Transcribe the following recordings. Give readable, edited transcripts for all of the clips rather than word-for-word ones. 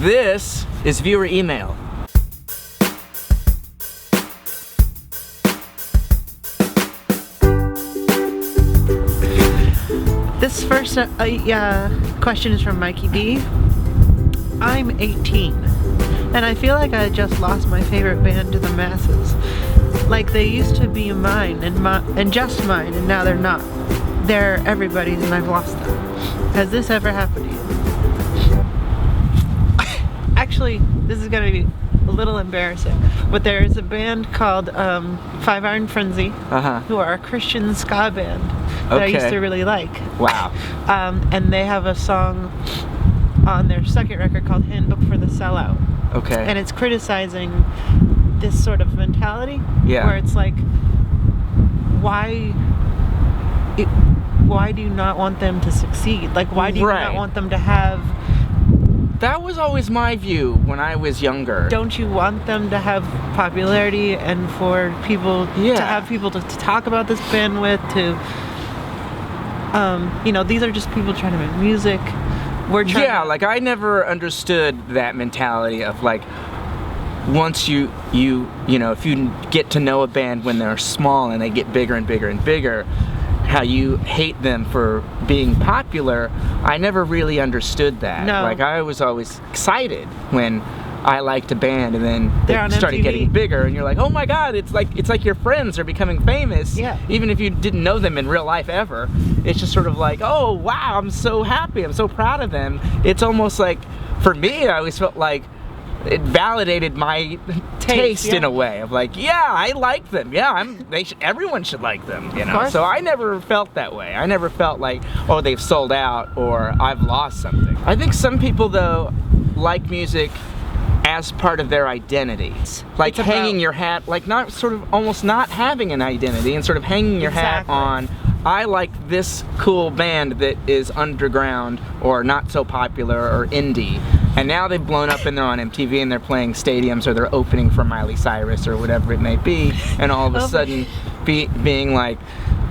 This is viewer email. This first question is from Mikey D. I'm 18, and I feel like I just lost my favorite band to the masses. Like they used to be mine and just mine, and now they're not. They're everybody's, and I've lost them. Has this ever happened to you? Actually, this is gonna be a little embarrassing, but there is a band called Five Iron Frenzy, who are a Christian ska band that I used to really like. Wow. And they have a song on their second record called Handbook for the Sellout. Okay. And it's criticizing this sort of mentality, where it's like, why do you not want them to succeed? Like, why do you not want them to have... That was always my view when I was younger. Don't you want them to have popularity and for people to have people to talk about this band with, to you know, these are just people trying to make music. We're trying like I never understood that mentality of like, once you know, if you get to know a band when they're small and they get bigger and bigger and bigger, how you hate them for being popular. I never really understood that. No. Like I was always excited when I liked a band and then they started MTV. getting bigger and you're like, oh my god, it's like your friends are becoming famous. Yeah. Even if you didn't know them in real life ever. It's just sort of like, oh wow, I'm so happy, I'm so proud of them. It's almost like, for me, I always felt like it validated my taste in a way of like, yeah, I like them. Yeah, everyone should like them, you know. So I never felt that way. I never felt like, oh, they've sold out or I've lost something. I think some people though like music as part of their identity, like hanging your hat, like not sort of almost not having an identity and sort of hanging your hat on, I like this cool band that is underground or not so popular or indie, and now they've blown up and they're on MTV and they're playing stadiums or they're opening for Miley Cyrus or whatever it may be, and all of a sudden being like,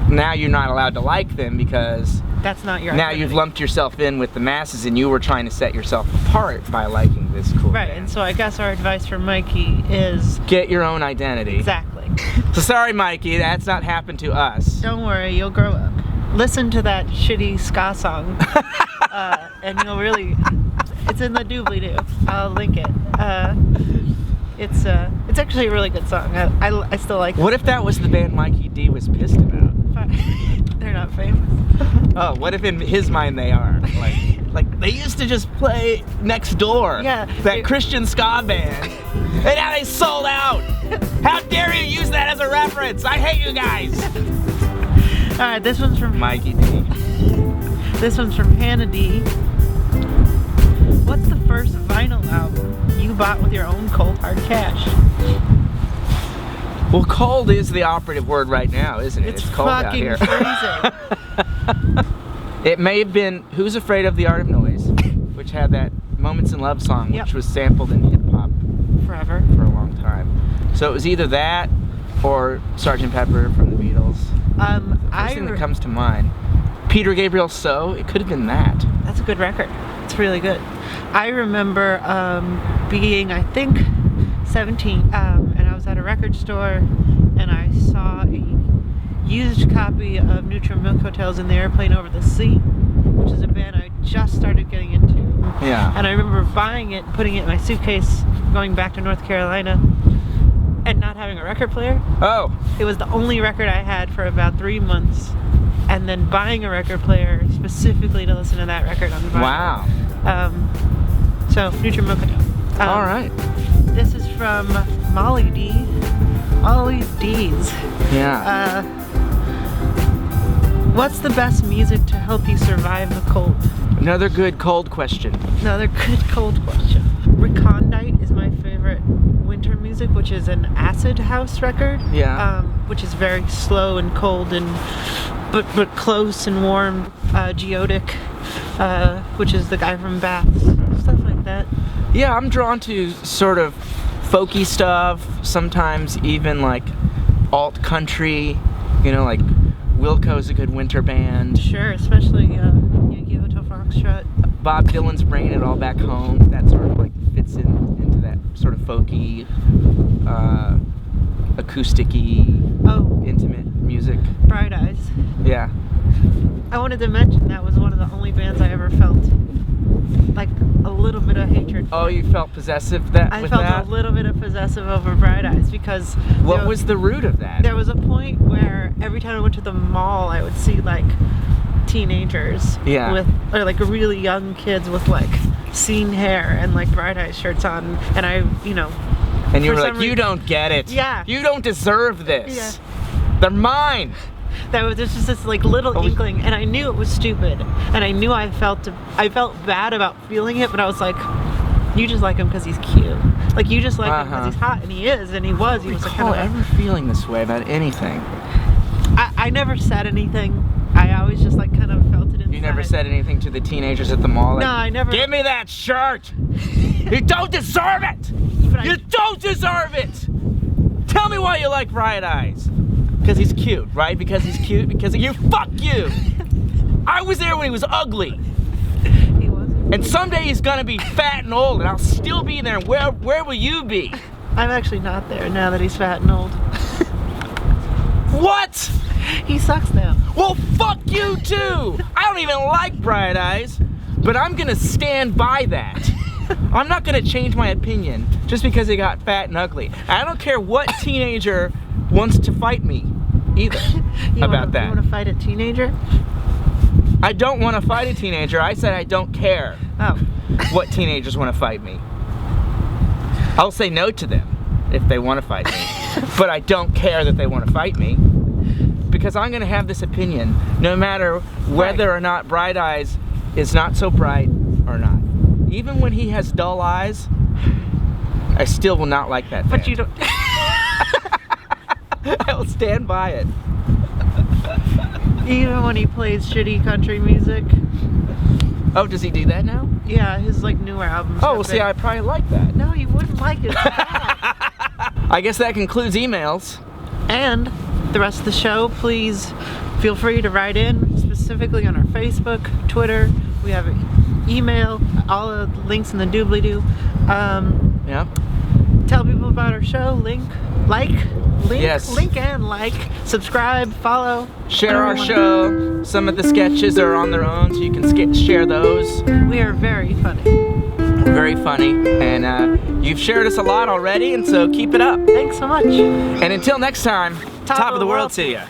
now you're not allowed to like them because that's not your now identity. You've lumped yourself in with the masses and you were trying to set yourself apart by liking this cool band. And so I guess our advice for Mikey is get your own identity. Exactly. So sorry, Mikey, that's not happened to us. Don't worry, you'll grow up. Listen to that shitty ska song, and you'll really... It's in the doobly-doo. I'll link it. It's actually a really good song. I still like it. What if that was the band Mikey D was pissed about? They're not famous. Oh, what if in his mind they are? Like they used to just play next door. Yeah. That Christian ska band. And now they sold out. How dare you use that as a reference? I hate you guys. Alright, this one's from Mikey D. This one's from Hannah D. What's the first vinyl album you bought with your own cold hard cash? Well, cold is the operative word right now, isn't it? It's cold out here. Freezing. It may have been Who's Afraid of the Art of Noise, which had that Moments in Love song, which was sampled in hip-hop forever for a long time. So it was either that or Sgt. Pepper from the Beatles. First thing that comes to mind. Peter Gabriel So, it could have been that. That's a good record. It's really good. I remember being, I think, 17, and I was at a record store and I saw a used copy of Neutral Milk Hotels in the Airplane Over the Sea, which is a band I just started getting into. Yeah. And I remember buying it, putting it in my suitcase, going back to North Carolina, and not having a record player. Oh. It was the only record I had for about 3 months, and then buying a record player specifically to listen to that record on vinyl. Wow. So, Neutral Milk Hotel. All right. This is from Molly D. Molly D's. Yeah. What's the best music to help you survive the cold? Another good cold question. Another good cold question. Recondite is my favorite winter music, which is an acid house record. Yeah. Which is very slow and cold and but close and warm. Geotic, which is the guy from Baths. Stuff like that. Yeah, I'm drawn to sort of folky stuff, sometimes even like alt country, you know, like Wilco's a good winter band. Sure, especially Yankee Hotel Foxtrot. Bob Dylan's Bringing It All Back Home, that sort of like folky, acoustic-y, intimate music. Bright Eyes. Yeah. I wanted to mention that was one of the only bands I ever felt like a little bit of hatred for. Oh, you felt possessive with that? I felt a little bit of possessive over Bright Eyes because... What was the root of that? There was a point where every time I went to the mall, I would see like teenagers with, or like really young kids with like scene hair and like Bright Eyes shirts on, and I, you know... And you were like, you don't get it. Yeah. You don't deserve this. Yeah. They're mine. There's just this like little inkling, and I knew it was stupid, and I knew I felt bad about feeling it, but I was like, you just like him because he's cute. Like, you just like him because he's hot, and he is, and he was. He was like kind of ever feeling this way about anything. I never said anything. I always just like kind of felt it inside. You never said anything to the teenagers at the mall? Like, no, I never. Give me that shirt. You don't deserve it. You don't deserve it. Tell me why you like Bright Eyes. Because he's cute, right? Because he's cute? Because of you? Fuck you! I was there when he was ugly. He was. And someday he's gonna be fat and old, and I'll still be there. Where will you be? I'm actually not there now that he's fat and old. What? He sucks now. Well, fuck you too! I don't even like Bright Eyes, but I'm gonna stand by that. I'm not gonna change my opinion just because he got fat and ugly. I don't care what teenager wants to fight me either about that. You want to fight a teenager? I don't want to fight a teenager. I said I don't care what teenagers want to fight me. I'll say no to them if they want to fight me. But I don't care that they want to fight me. Because I'm going to have this opinion no matter whether or not Bright Eyes is not so bright or not. Even when he has dull eyes, I still will not like that band. But you don't... I will stand by it. Even when he plays shitty country music. Oh, does he do that now? Yeah, his like newer albums. Oh, well, see, I probably like that. No, you wouldn't like it. I guess that concludes emails. And the rest of the show, please feel free to write in, specifically on our Facebook, Twitter. We have an email, all the links in the doobly-doo. Yeah. Tell people about our show, link and like, subscribe, follow. Share our show. Some of the sketches are on their own, so you can share those. We are very funny. Very funny, and you've shared us a lot already, and so keep it up. Thanks so much. And until next time, top of the world to you.